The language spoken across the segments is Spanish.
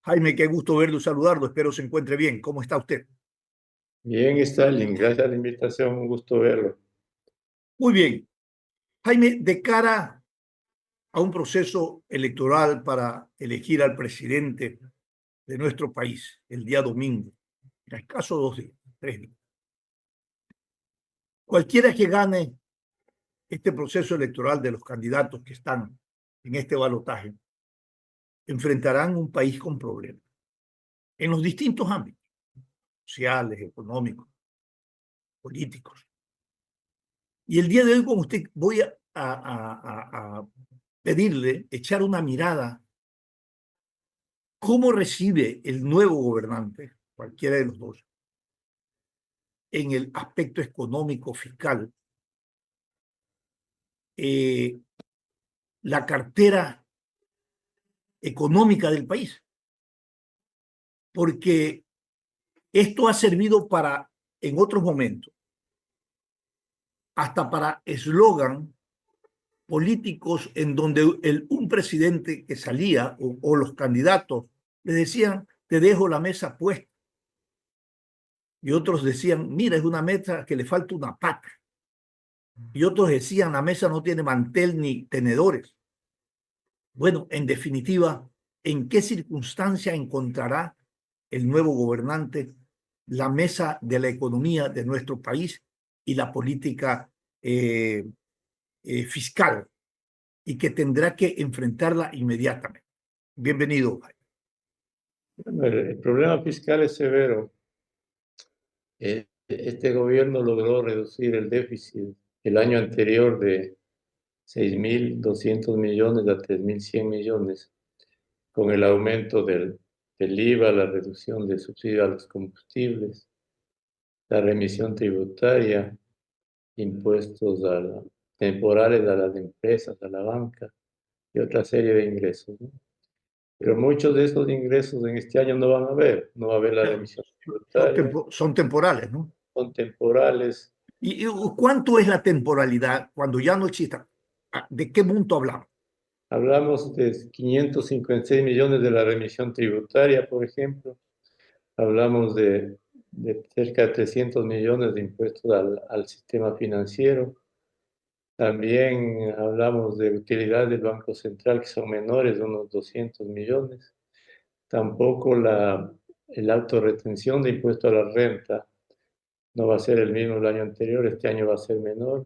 Jaime, qué gusto verlo y saludarlo. Espero se encuentre bien. ¿Cómo está usted? Bien, Stalin, gracias a la invitación, un gusto verlo. Muy bien. Jaime, de cara a un proceso electoral para elegir al presidente de nuestro país el día domingo, a escaso 2 días, 3 días, cualquiera que gane este proceso electoral de los candidatos que están en este balotaje, enfrentarán un país con problemas en los distintos ámbitos, sociales, económicos, políticos. Y el día de hoy con usted voy a pedirle echar una mirada cómo recibe el nuevo gobernante, cualquiera de los dos, en el aspecto económico fiscal, eh, la cartera económica del país. Porque esto ha servido para, en otros momentos, hasta para eslogan políticos en donde un presidente que salía o los candidatos le decían, te dejo la mesa puesta. Y otros decían, mira, es una mesa que le falta una pata. Y otros decían, la mesa no tiene mantel ni tenedores. Bueno, en definitiva, ¿en qué circunstancia encontrará el nuevo gobernante la mesa de la economía de nuestro país y la política fiscal? Y que tendrá que enfrentarla inmediatamente. Bienvenido. Bueno, el problema fiscal es severo. Este gobierno logró reducir el déficit el año anterior de 6.200 millones a 3.100 millones, con el aumento del IVA, la reducción de subsidios a los combustibles, la remisión tributaria, impuestos temporales a las empresas, a la banca y otra serie de ingresos, ¿no? Pero muchos de esos ingresos en este año no va a haber la remisión tributaria, Son temporales, ¿no? son temporales. ¿Y cuánto es la temporalidad cuando ya no exista? ¿De qué monto hablamos? Hablamos de 556 millones de la remisión tributaria, por ejemplo. Hablamos de cerca de 300 millones de impuestos al sistema financiero. También hablamos de utilidades del Banco Central que son menores, de unos 200 millones. Tampoco el autorretención de impuesto a la renta no va a ser el mismo el año anterior, este año va a ser menor.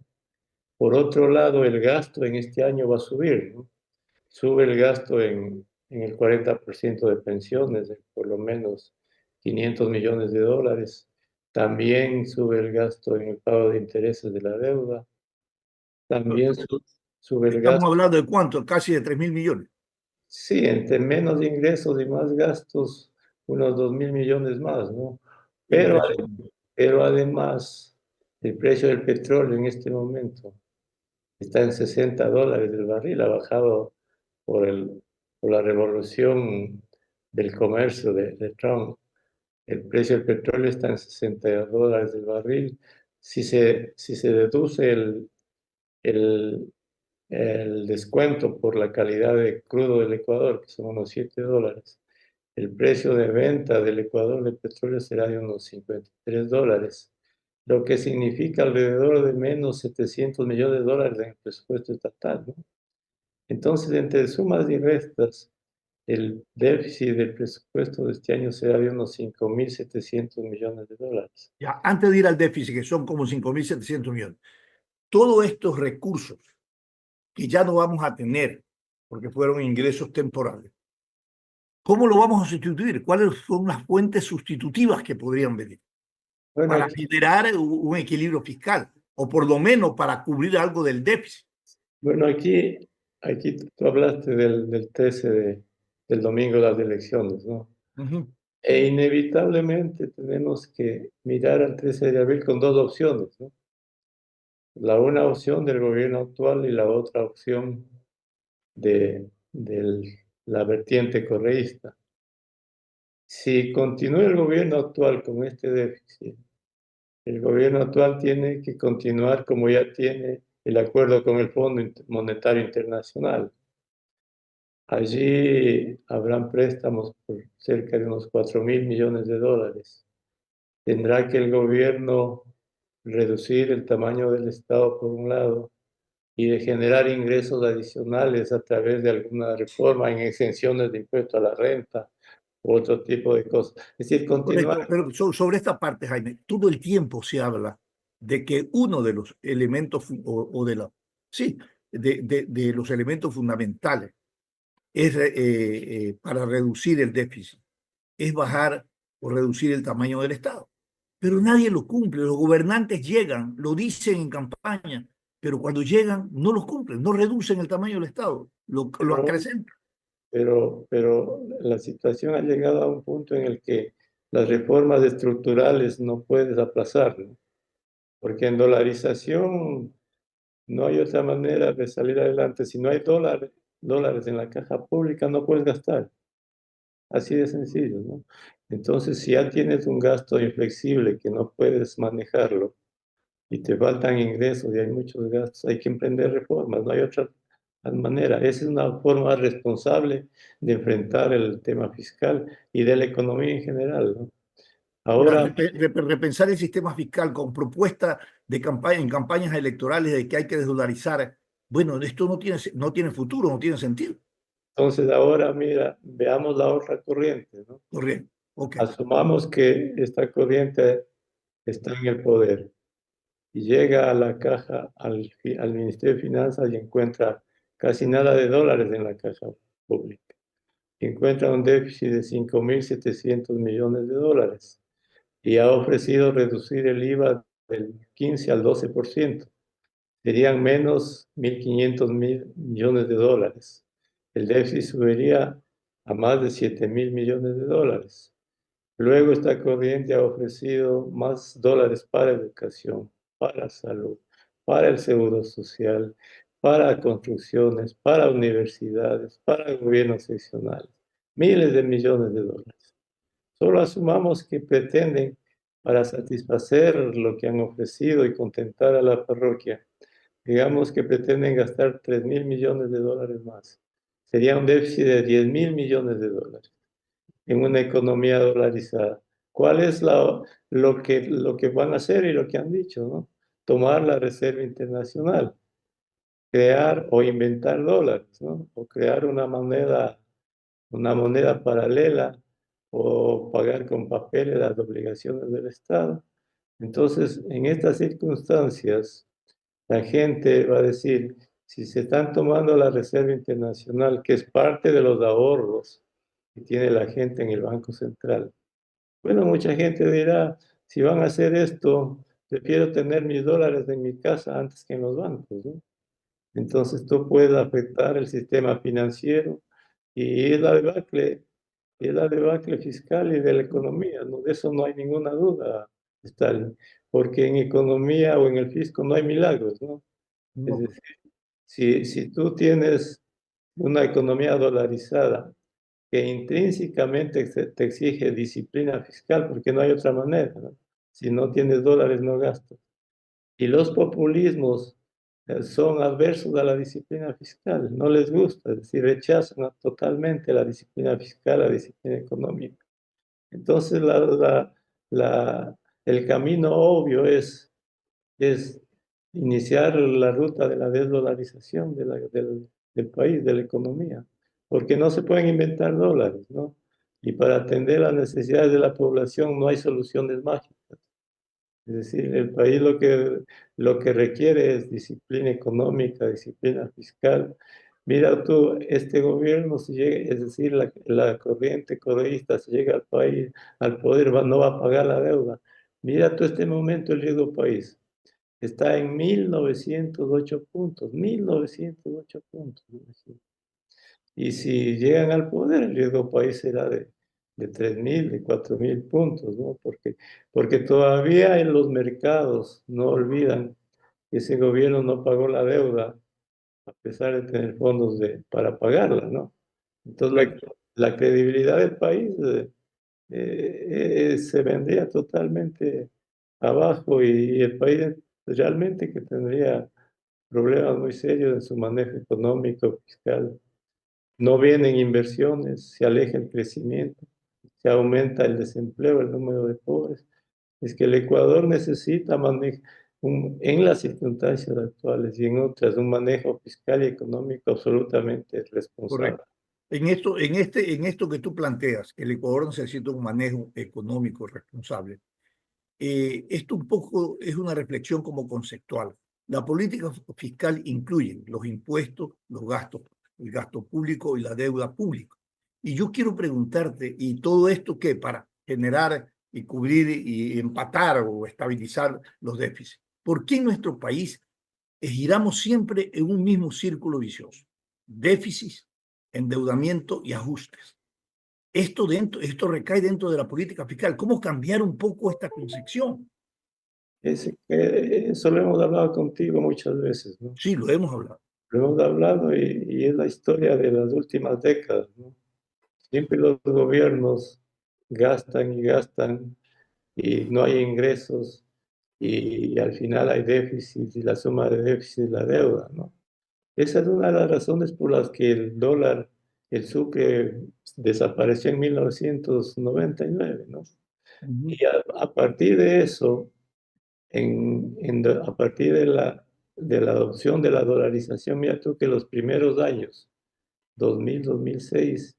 Por otro lado, el gasto en este año va a subir, ¿no? Sube el gasto en el 40% de pensiones, de por lo menos 500 millones de dólares. También sube el gasto en el pago de intereses de la deuda. También sube el Estamos gasto, hablando de cuánto, casi de 3.000 millones. sí, entre menos ingresos y más gastos, unos 2.000 millones más, ¿no? Pero Impresionante. Pero además, el precio del petróleo en este momento está en $60 el barril, ha bajado por, por la revolución del comercio de Trump. El precio del petróleo está en $60 el barril. Si se deduce el, el descuento por la calidad de crudo del Ecuador, que son unos $7, el precio de venta del Ecuador de petróleo será de unos $53, lo que significa alrededor de menos 700 millones de dólares en el presupuesto estatal, ¿no? Entonces, entre sumas y restas, el déficit del presupuesto de este año será de unos 5.700 millones de dólares. Ya, antes de ir al déficit, que son como 5.700 millones, todos estos recursos que ya no vamos a tener porque fueron ingresos temporales, ¿cómo lo vamos a sustituir? ¿Cuáles son las fuentes sustitutivas que podrían venir Bueno, para aquí, generar un equilibrio fiscal o por lo menos para cubrir algo del déficit? bueno, aquí tú hablaste del 13 del domingo de las elecciones, ¿no? Ujú. E inevitablemente tenemos que mirar al 13 de abril con dos opciones, ¿no? La una opción del gobierno actual y la otra opción de la vertiente correísta. Si continúa el gobierno actual con este déficit, el gobierno actual tiene que continuar como ya tiene el acuerdo con el Fondo Monetario Internacional. Allí habrán préstamos por cerca de unos 4.000 millones de dólares. Tendrá que el gobierno reducir el tamaño del Estado por un lado y de generar ingresos adicionales a través de alguna reforma en exenciones de impuesto a la renta u otro tipo de cosas. Es decir, Correcto, continuar. pero sobre esta parte, Jaime, todo el tiempo se habla de que uno de los elementos, o de la, sí, de los elementos fundamentales es para reducir el déficit, es bajar o reducir el tamaño del Estado. Pero nadie lo cumple. Los gobernantes llegan, lo dicen en campaña, pero cuando llegan no los cumplen, no reducen el tamaño del Estado, lo ¿No? acrecentan. Pero la situación ha llegado a un punto en el que las reformas estructurales no puedes aplazar, ¿no? Porque en dolarización no hay otra manera de salir adelante. Si no hay dólares en la caja pública, no puedes gastar. Así de sencillo, ¿no? Entonces, si ya tienes un gasto inflexible que no puedes manejarlo y te faltan ingresos y hay muchos gastos, hay que emprender reformas, no hay otra manera. Esa es una forma responsable de enfrentar el tema fiscal y de la economía en general, ¿no? Ahora, Ahora, repensar el sistema fiscal con propuesta de campaña, en campañas electorales de que hay que desdolarizar, bueno, esto no tiene futuro, no tiene sentido. entonces, ahora mira, veamos la otra corriente, ¿no? Correcto. Ok. Asumamos que esta corriente está en el poder y llega a la caja, al Ministerio de Finanzas y encuentra casi nada de dólares en la caja pública. Encuentra un déficit de 5.700 millones de dólares y ha ofrecido reducir el IVA del 15 al 12%. Serían menos 1.500 millones de dólares. El déficit subiría a más de 7.000 millones de dólares. Luego esta corriente ha ofrecido más dólares para educación, para salud, para el seguro social, para construcciones, para universidades, para gobiernos seccionales. Miles de millones de dólares. Solo asumamos que pretenden, para satisfacer lo que han ofrecido y contentar a la parroquia, digamos que pretenden gastar 3.000 millones de dólares más. Sería un déficit de 10.000 millones de dólares en una economía dolarizada. ¿Cuál es lo que van a hacer y lo que han dicho, ¿no? Tomar la Reserva Internacional, crear o inventar dólares, ¿no? O crear una moneda paralela o pagar con papeles las obligaciones del Estado. Entonces, en estas circunstancias, la gente va a decir, si se están tomando la Reserva Internacional, que es parte de los ahorros que tiene la gente en el Banco Central, bueno, mucha gente dirá, si van a hacer esto, prefiero tener mis dólares en mi casa antes que en los bancos, ¿no? Entonces, esto puede afectar el sistema financiero y es la debacle fiscal y de la economía, ¿no? De eso no hay ninguna duda, Stalin, porque en economía o en el fisco no hay milagros, ¿no? Es No, decir, si tú tienes una economía dolarizada que intrínsecamente te exige disciplina fiscal, porque no hay otra manera, ¿no? Si no tienes dólares, no gastas. Y los populismos son adversos a la disciplina fiscal, no les gusta, es decir, rechazan totalmente la disciplina fiscal, la disciplina económica. Entonces, el camino obvio es iniciar la ruta de la desdolarización del país, de la economía, porque no se pueden inventar dólares, ¿no? Y para atender las necesidades de la población no hay soluciones mágicas. Es decir, el país lo que requiere es disciplina económica, disciplina fiscal. Mira tú, este gobierno, si llega, es decir, la corriente correísta, si llega al país, al poder, no va a pagar la deuda. Mira tú este momento el riesgo país. Está en 1.908 puntos, 1.908 puntos. Imagínate. Y si llegan al poder, el riesgo país será de 3.000, de 4.000 puntos, ¿no? Porque todavía en los mercados no olvidan que ese gobierno no pagó la deuda a pesar de tener fondos para pagarla, ¿no? Entonces correcto. la credibilidad del país se vendría totalmente abajo y el país realmente que tendría problemas muy serios en su manejo económico, fiscal. no vienen inversiones, se aleja el crecimiento, se aumenta el desempleo, el número de pobres. Es que el Ecuador necesita en las circunstancias actuales y en otras, un manejo fiscal y económico absolutamente responsable. Correcto. En esto que tú planteas, el Ecuador necesita un manejo económico responsable. Esto un poco es una reflexión como conceptual. La política fiscal incluye los impuestos, los gastos, el gasto público y la deuda pública. Y yo quiero preguntarte, ¿y todo esto qué? Para generar y cubrir y empatar o estabilizar los déficits. ¿Por qué en nuestro país giramos siempre en un mismo círculo vicioso? Déficits, endeudamiento y ajustes. Esto recae dentro de la política fiscal. ¿Cómo cambiar un poco esta concepción? Eso lo hemos hablado contigo muchas veces, ¿no? Sí, lo hemos hablado. Lo hemos hablado y es la historia de las últimas décadas, ¿no? Siempre los gobiernos gastan y gastan y no hay ingresos y al final hay déficit y la suma de déficit es la deuda, ¿no? Esa es una de las razones por las que el dólar, el sucre, desapareció en 1999, ¿no? Ujú. Y a partir de eso, a partir de la adopción de la dolarización, mira tú que los primeros años, 2000, 2006,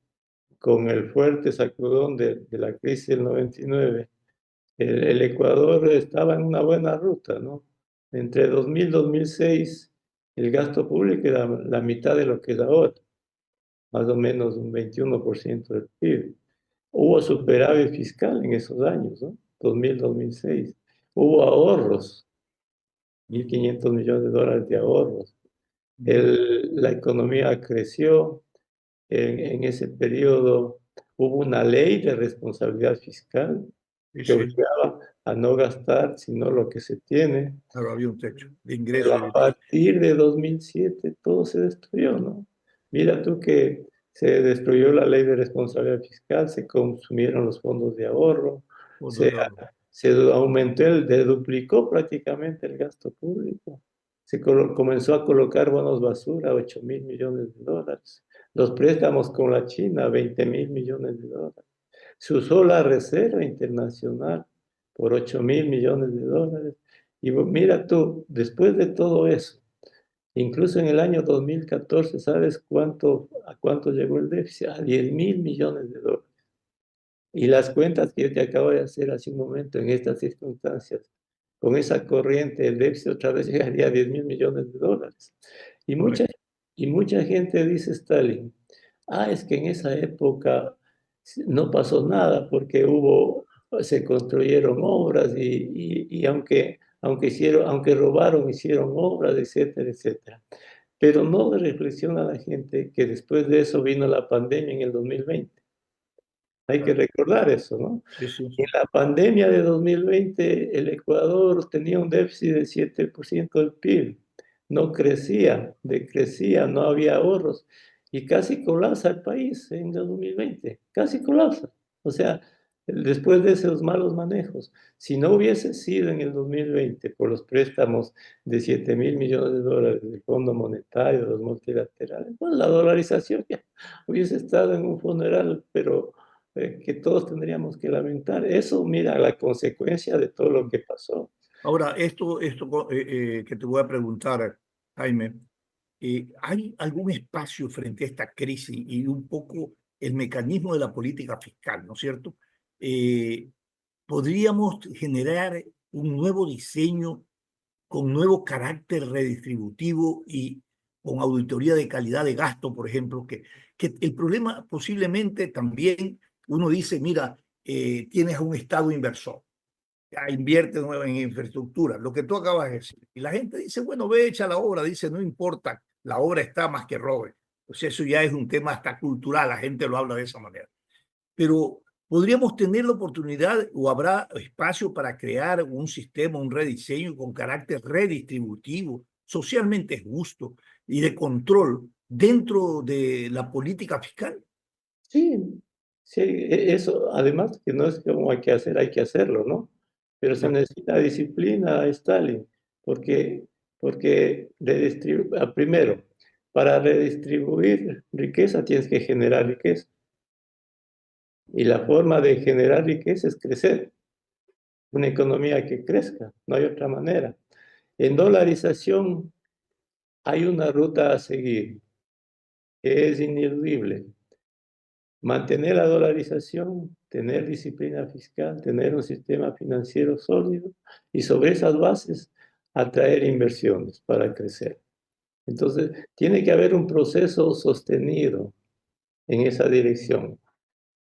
con el fuerte sacudón de la crisis del 99, el Ecuador estaba en una buena ruta, ¿no? Entre 2000 y 2006, el gasto público era la mitad de lo que es ahora, más o menos un 21% del PIB. Hubo superávit fiscal en esos años, ¿no? 2000, 2006. Hubo ahorros, 1.500 millones de dólares de ahorros. La economía creció. En ese periodo hubo una ley de responsabilidad fiscal Sí, que sí, obligaba a no gastar sino lo que se tiene. claro, había un techo de Pero ingreso y a partir de 2007 todo se destruyó, ¿no? Mira tú que se destruyó la ley de responsabilidad fiscal, se consumieron los fondos de ahorro, fondos se, de ahorro. se aumentó, duplicó prácticamente el gasto público. Comenzó a colocar bonos basura, 8.000 millones de dólares. Los préstamos con la China, 20.000 millones de dólares. Se usó la Reserva Internacional por 8.000 millones de dólares. Y mira tú, después de todo eso, incluso en el año 2014, ¿sabes a cuánto llegó el déficit? A 10.000 millones de dólares. Y las cuentas que yo te acabo de hacer hace un momento en estas circunstancias, con esa corriente, el déficit otra vez llegaría a 10.000 millones de dólares. Y mucha, Correcto. y mucha gente dice, Stalin, es que en esa época no pasó nada porque se construyeron obras y aunque robaron, hicieron obras, etcétera, etcétera. Pero no reflexiona la gente que después de eso vino la pandemia en el 2020. Hay que Claro. recordar eso, ¿no? Sí, sí. En la pandemia de 2020, el Ecuador tenía un déficit del 7% del PIB. No crecía, decrecía, no había ahorros. Y casi colapsa el país en 2020. Casi colapsa. O sea, después de esos malos manejos. Si no hubiese sido en el 2020 por los préstamos de 7.000 millones de dólares del Fondo Monetario, de los multilaterales, bueno, la dolarización ya hubiese estado en un funeral, pero que todos tendríamos que lamentar. Eso, mira, la consecuencia de todo lo que pasó. Ahora, que te voy a preguntar, Jaime, ¿hay algún espacio frente a esta crisis y un poco el mecanismo de la política fiscal, ¿no es cierto? Eh, ¿Podríamos generar un nuevo diseño con nuevo carácter redistributivo y con auditoría de calidad de gasto, por ejemplo, que el problema posiblemente también uno dice, mira, tienes un Estado inversor, ya invierte nuevo en infraestructura, lo que tú acabas de decir. Y la gente dice, bueno, ve, echa la obra, dice, no importa, la obra está más que robe. O sea, eso ya es un tema hasta cultural, la gente lo habla de esa manera. Pero podríamos tener la oportunidad o habrá espacio para crear un sistema, un rediseño con carácter redistributivo, socialmente justo y de control dentro de la política fiscal. Sí, sí, eso, además que no es como hay que hacer, hay que hacerlo, ¿no? Pero se Ya. necesita disciplina, Stalin, porque, porque primero, para redistribuir riqueza tienes que generar riqueza. Y la forma de generar riqueza es crecer. Una economía que crezca, no hay otra manera. En dolarización hay una ruta a seguir que es ineludible. Mantener la dolarización, tener disciplina fiscal, tener un sistema financiero sólido y sobre esas bases atraer inversiones para crecer. Entonces, tiene que haber un proceso sostenido en esa dirección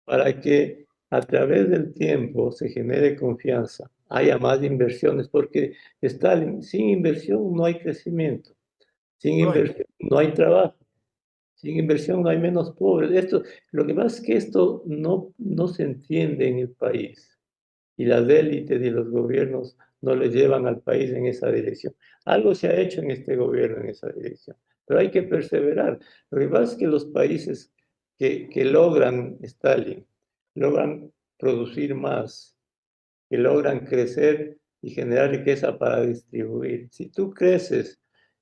para que a través del tiempo se genere confianza, haya más inversiones, porque Stalin, sin inversión no hay crecimiento, sin Right. inversión no hay trabajo. Sin inversión no hay menos pobres. Lo que pasa es que esto no se entiende en el país y las élites y los gobiernos no le llevan al país en esa dirección. Algo se ha hecho en este gobierno en esa dirección, pero hay que perseverar. Lo que pasa es que los países que logran Stalin, logran producir más, que logran crecer y generar riqueza para distribuir. Si tú creces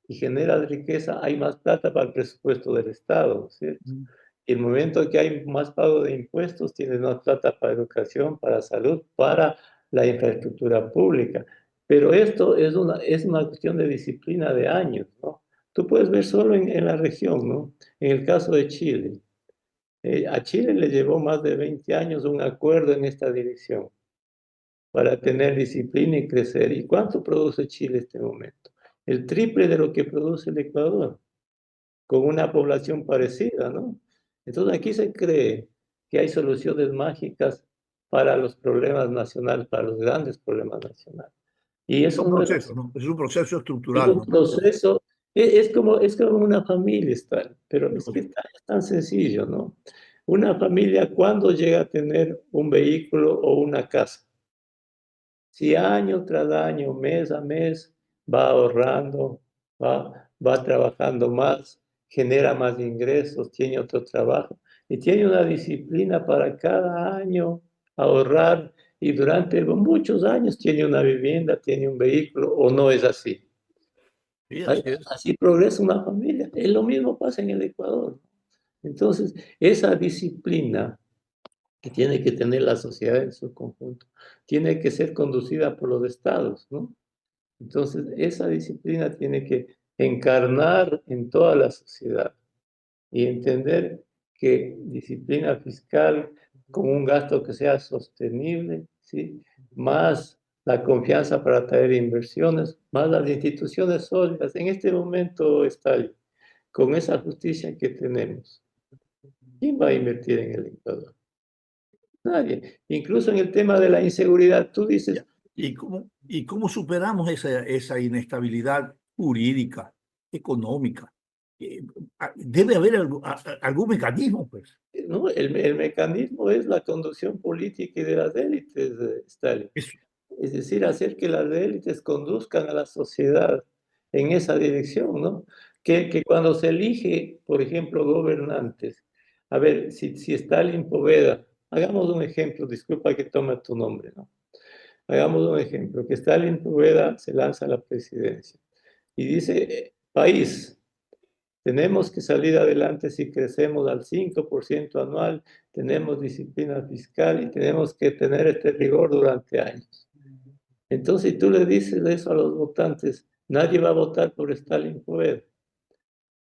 y generas riqueza, hay más plata para el presupuesto del Estado, ¿cierto? Mm. Y el momento que hay más pago de impuestos, tienes más plata para educación, para salud, para la infraestructura pública. Pero esto es una cuestión de disciplina de años, ¿no? Tú puedes ver solo en la región, ¿no? En el caso de Chile. A Chile le llevó más de 20 años un acuerdo en esta dirección para tener disciplina y crecer. ¿Y cuánto produce Chile en este momento? El triple de lo que produce el Ecuador, con una población parecida, ¿no? Entonces aquí se cree que hay soluciones mágicas para los problemas nacionales, para los grandes problemas nacionales. Y Es eso un no es proceso, así. ¿no? Es un proceso Es estructural, un ¿no? proceso, es como una familia estar, pero es que es tan sencillo, ¿no? Una familia, ¿cuándo llega a tener un vehículo o una casa? Si año tras año, mes a mes, va ahorrando, va trabajando más, genera más ingresos, tiene otro trabajo y tiene una disciplina para cada año ahorrar y durante muchos años tiene una vivienda, tiene un vehículo o no es así. Sí, así es. Así progresa una familia. Es lo mismo pasa en el Ecuador. Entonces, esa disciplina que tiene que tener la sociedad en su conjunto, tiene que ser conducida por los estados, ¿no? Entonces, esa disciplina tiene que encarnar en toda la sociedad y entender que disciplina fiscal con un gasto que sea sostenible, ¿sí? Más la confianza para traer inversiones, más las instituciones sólidas. En este momento está con esa justicia que tenemos. ¿Quién va a invertir en el Ecuador? Nadie. Incluso en el tema de la inseguridad, tú dices, Ya. Y cómo superamos esa inestabilidad jurídica, económica? Eh, Debe haber algún mecanismo, pues. ¿no? El mecanismo es la conducción política y de las élites, Stalin. Eso. Es decir, hacer que las élites conduzcan a la sociedad en esa dirección, ¿no? Que cuando se elige, por ejemplo, gobernantes, a ver, si Stalin Poveda, hagamos un ejemplo, disculpa que tome tu nombre, ¿no? Hagamos un ejemplo, que Stalin Poveda se lanza a la presidencia y dice, país, tenemos que salir adelante si crecemos al 5% anual, tenemos disciplina fiscal y tenemos que tener este rigor durante años. Entonces, si tú le dices eso a los votantes, nadie va a votar por Stalin Poveda.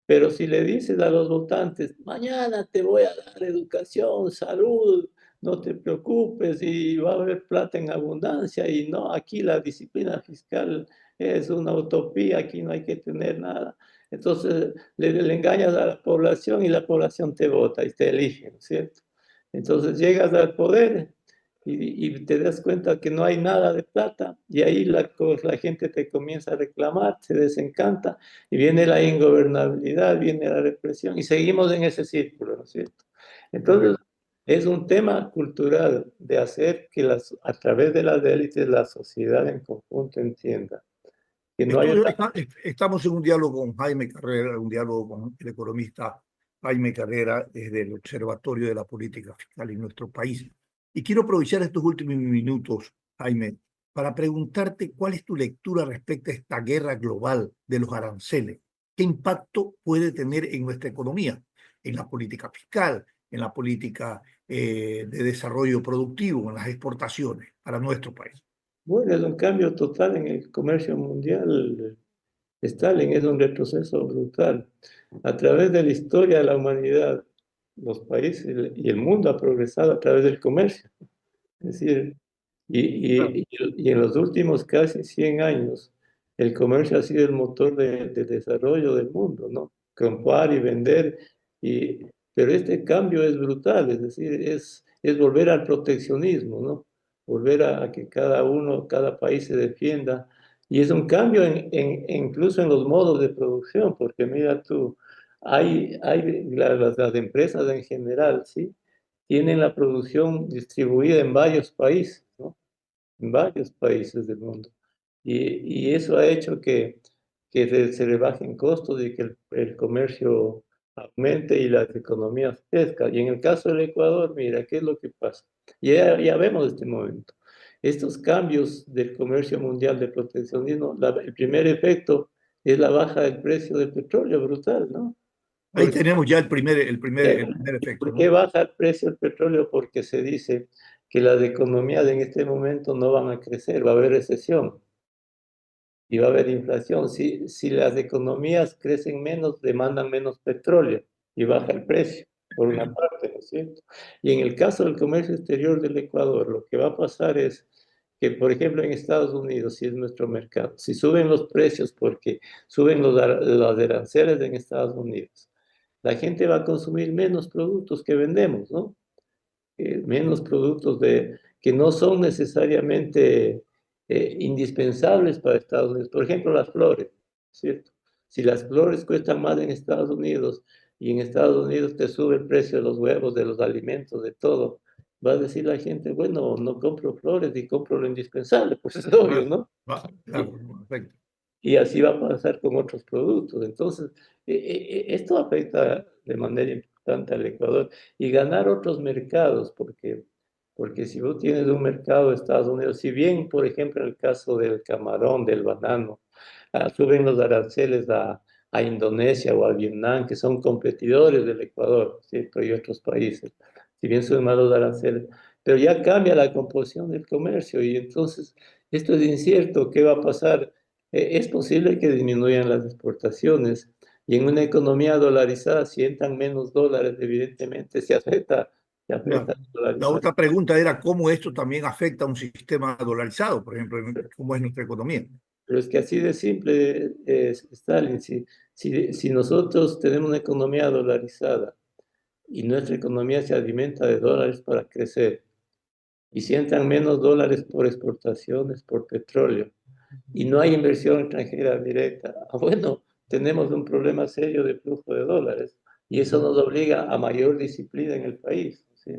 Pero si le dices a los votantes, mañana te voy a dar educación, salud, no te preocupes y va a haber plata en abundancia y no, aquí la disciplina fiscal es una utopía, aquí no hay que tener nada. Entonces le engañas a la población y la población te vota y te elige, ¿no es cierto? Entonces llegas al poder y te das cuenta que no hay nada de plata y ahí la gente te comienza a reclamar, se desencanta y viene la ingobernabilidad, viene la represión y seguimos en ese círculo, ¿no es cierto? Entonces, Correcto. es un tema cultural de hacer que a través de las élites la sociedad en conjunto entienda que no hay otra. Estamos en un diálogo con Jaime Carrera, un diálogo con el economista Jaime Carrera desde el Observatorio de la Política Fiscal en nuestro país. Y quiero aprovechar estos últimos minutos, Jaime, para preguntarte cuál es tu lectura respecto a esta guerra global de los aranceles. ¿qué impacto puede tener en nuestra economía, en la política fiscal, en la política de desarrollo productivo, en las exportaciones para nuestro país? Bueno, es un cambio total en el comercio mundial. Stalin es un retroceso brutal. A través de la historia de la humanidad, los países y el mundo ha progresado a través del comercio. Es decir, Claro. y en los últimos casi 100 años, el comercio ha sido el motor de desarrollo del mundo, ¿no? Comprar y vender, y, pero este cambio es brutal, es decir, es volver al proteccionismo, ¿no? Volver a que cada uno, cada país se defienda. Y es un cambio incluso en los modos de producción, porque mira tú, hay las empresas en general, ¿sí? Tienen la producción distribuida en varios países, ¿no? En varios países del mundo. Y eso ha hecho que se rebajen costos y que el comercio aumente y las economías crezcan. Y en el caso del Ecuador, mira, ¿qué es lo que pasa? Ya vemos este momento. Estos cambios del comercio mundial de proteccionismo, el primer efecto es la baja del precio del petróleo, brutal, ¿no? Ahí Porque tenemos ya el primer efecto, ¿por qué ¿no? baja el precio del petróleo? Porque se dice que las economías en este momento no van a crecer, va a haber recesión y va a haber inflación. Si las economías crecen menos, demandan menos petróleo y baja el precio, por una parte, ¿no es cierto? Y en el caso del comercio exterior del Ecuador, lo que va a pasar es que, por ejemplo, en Estados Unidos, si es nuestro mercado, si suben los precios porque suben los aranceles en Estados Unidos, la gente va a consumir menos productos que vendemos, ¿no? Menos productos que no son necesariamente indispensables para Estados Unidos. Por ejemplo, las flores, ¿cierto? Si las flores cuestan más en Estados Unidos y en Estados Unidos te sube el precio de los huevos, de los alimentos, de todo, va a decir la gente, bueno, no compro flores y compro lo indispensable, pues es obvio, Claro, ¿no? claro, perfecto. Y así va a pasar con otros productos. Entonces, esto afecta de manera importante al Ecuador y ganar otros mercados, porque si vos tienes un mercado de Estados Unidos, si bien, por ejemplo, en el caso del camarón, del banano, suben los aranceles a Indonesia o a Vietnam, que son competidores del Ecuador, ¿cierto? Y otros países, si bien suben más los aranceles, pero ya cambia la composición del comercio y entonces esto es incierto, ¿qué va a pasar? Es posible que disminuyan las exportaciones y en una economía dolarizada, si entran menos dólares, evidentemente se Ya. afecta la La dolarización. otra pregunta era cómo esto también afecta a un sistema dolarizado, por ejemplo, cómo es nuestra economía. Pero es que así de simple es, Stalin. Si nosotros tenemos una economía dolarizada y nuestra economía se alimenta de dólares para crecer, y si entran menos dólares por exportaciones, por petróleo, y no hay inversión extranjera directa, bueno, tenemos un problema serio de flujo de dólares y eso nos obliga a mayor disciplina en el país, ¿sí?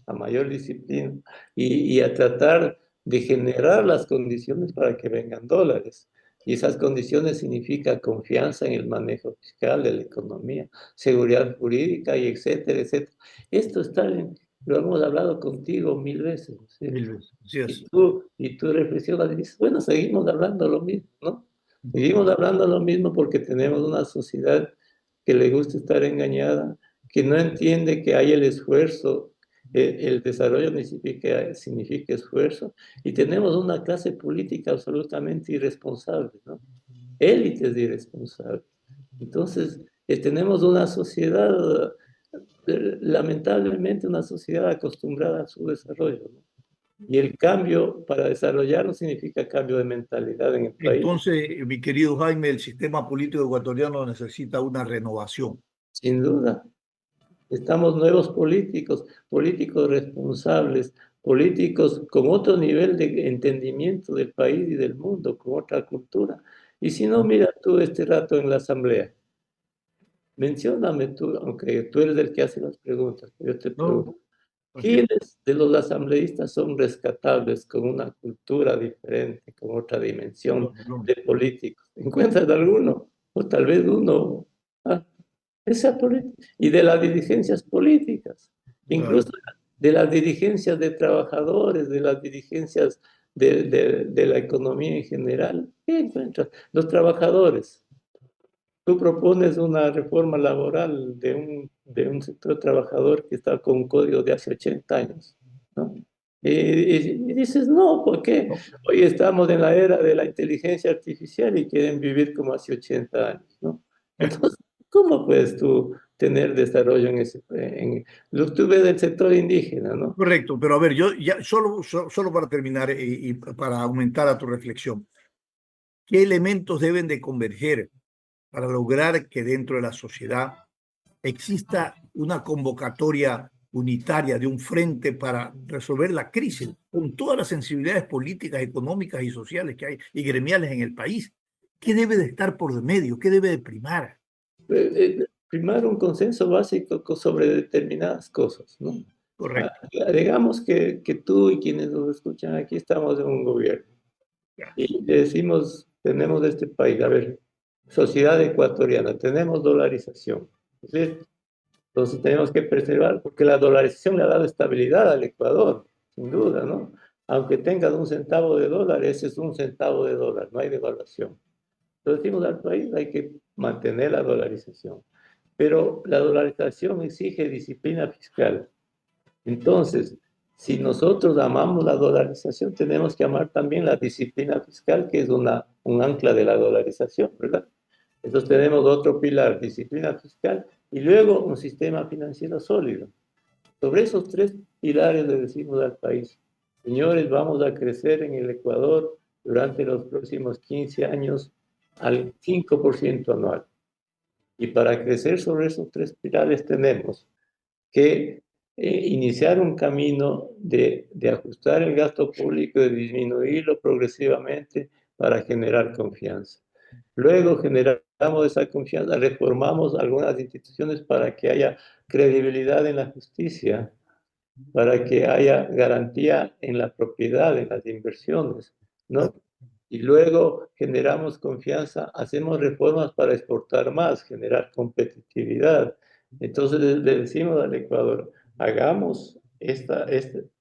A mayor disciplina y a tratar de generar las condiciones para que vengan dólares. Y esas condiciones significa confianza en el manejo fiscal de la economía, seguridad jurídica y etcétera, etcétera. Esto está lo hemos hablado contigo 1000 veces, ¿no es Mil cierto? veces. Así es. Y tú reflexionas y dices, bueno, seguimos hablando lo mismo, ¿no? Seguimos hablando lo mismo porque tenemos una sociedad que le gusta estar engañada, que no entiende que hay el esfuerzo, el desarrollo significa esfuerzo, y tenemos una clase política absolutamente irresponsable, ¿no? Élites irresponsables. Entonces, tenemos una sociedad, lamentablemente, una sociedad acostumbrada a su desarrollo, ¿no? Y el cambio para desarrollarlo significa cambio de mentalidad en el país. Entonces, mi querido Jaime, el sistema político ecuatoriano necesita una renovación. Sin duda, estamos nuevos políticos, políticos responsables, políticos con otro nivel de entendimiento del país y del mundo, con otra cultura. Y si no, mira tú este rato en la asamblea, mencióname tú, aunque tú eres el que hace las preguntas, yo te No, pregunto, así es. ¿quiénes de los asambleístas son rescatables con una cultura diferente, con otra dimensión No. de políticos? ¿Encuentras alguno? O tal vez uno. Ah, esa y de las dirigencias políticas, Claro. incluso de las dirigencias de trabajadores, de las dirigencias de la economía en general. ¿Qué encuentras? Los trabajadores. tú propones una reforma laboral de un sector trabajador que está con un código de hace 80 años, ¿no? Y dices, no, ¿por qué? ¿no? Hoy estamos en la era de la inteligencia artificial y quieren vivir como hace 80 años, ¿no? Entonces, ¿cómo puedes tú tener desarrollo en ese, lo que tú ves del sector indígena, ¿no? Correcto, pero a ver, yo ya solo para terminar y para aumentar a tu reflexión, ¿qué elementos deben de converger para lograr que dentro de la sociedad exista una convocatoria unitaria de un frente para resolver la crisis con todas las sensibilidades políticas, económicas y sociales que hay y gremiales en el país? ¿Qué debe de estar por medio? ¿Qué debe de primar? Primar un consenso básico sobre determinadas cosas, ¿no? Ah, Correcto. digamos que tú y quienes nos escuchan aquí estamos en un gobierno y le decimos, tenemos este país, a ver, sociedad ecuatoriana, tenemos dolarización, ¿sí? Entonces tenemos que preservar, porque la dolarización le ha dado estabilidad al Ecuador, sin duda, ¿no? Aunque tengas un centavo de dólar, ese es un centavo de dólar, no hay devaluación. Entonces decimos al país, hay que mantener la dolarización. Pero la dolarización exige disciplina fiscal. Entonces, si nosotros amamos la dolarización, tenemos que amar también la disciplina fiscal, que es un ancla de la dolarización, ¿verdad? Entonces tenemos otro pilar, disciplina fiscal, y luego un sistema financiero sólido. Sobre esos tres pilares le decimos al país, señores, vamos a crecer en el Ecuador durante los próximos 15 años al 5% anual. Y para crecer sobre esos tres pilares tenemos que iniciar un camino de ajustar el gasto público, de disminuirlo progresivamente para generar confianza. Luego generamos esa confianza, reformamos algunas instituciones para que haya credibilidad en la justicia, para que haya garantía en la propiedad, en las inversiones, ¿no? Y luego generamos confianza, hacemos reformas para exportar más, generar competitividad. Entonces le decimos al Ecuador, hagamos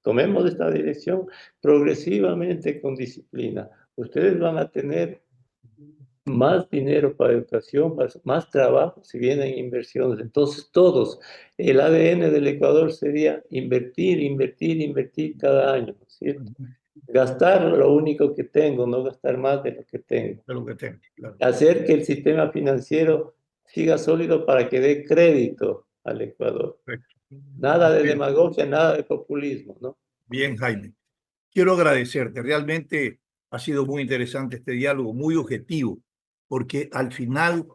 tomemos esta dirección progresivamente con disciplina. Ustedes van a tener más dinero para educación, más trabajo si vienen inversiones. Entonces todos, el ADN del Ecuador sería invertir, invertir, invertir cada año, ¿cierto? Gastar lo único que tengo, no gastar más de lo que tengo. De lo que tengo, claro. Hacer que el sistema financiero siga sólido para que dé crédito al Ecuador. Perfecto. Nada de Bien, demagogia, nada de populismo, ¿no? bien, Jaime. Quiero agradecerte. Realmente ha sido muy interesante este diálogo, muy objetivo, porque al final,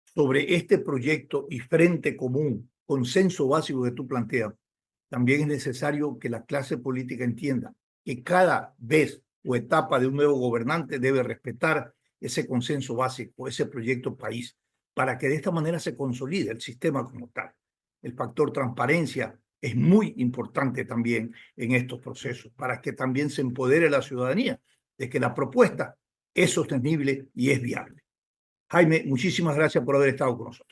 sobre este proyecto y frente común, consenso básico que tú planteas, también es necesario que la clase política entienda que cada vez o etapa de un nuevo gobernante debe respetar ese consenso básico, ese proyecto país, para que de esta manera se consolide el sistema como tal. El factor transparencia es muy importante también en estos procesos, para que también se empodere la ciudadanía de que la propuesta es sostenible y es viable. Jaime, muchísimas gracias por haber estado con nosotros.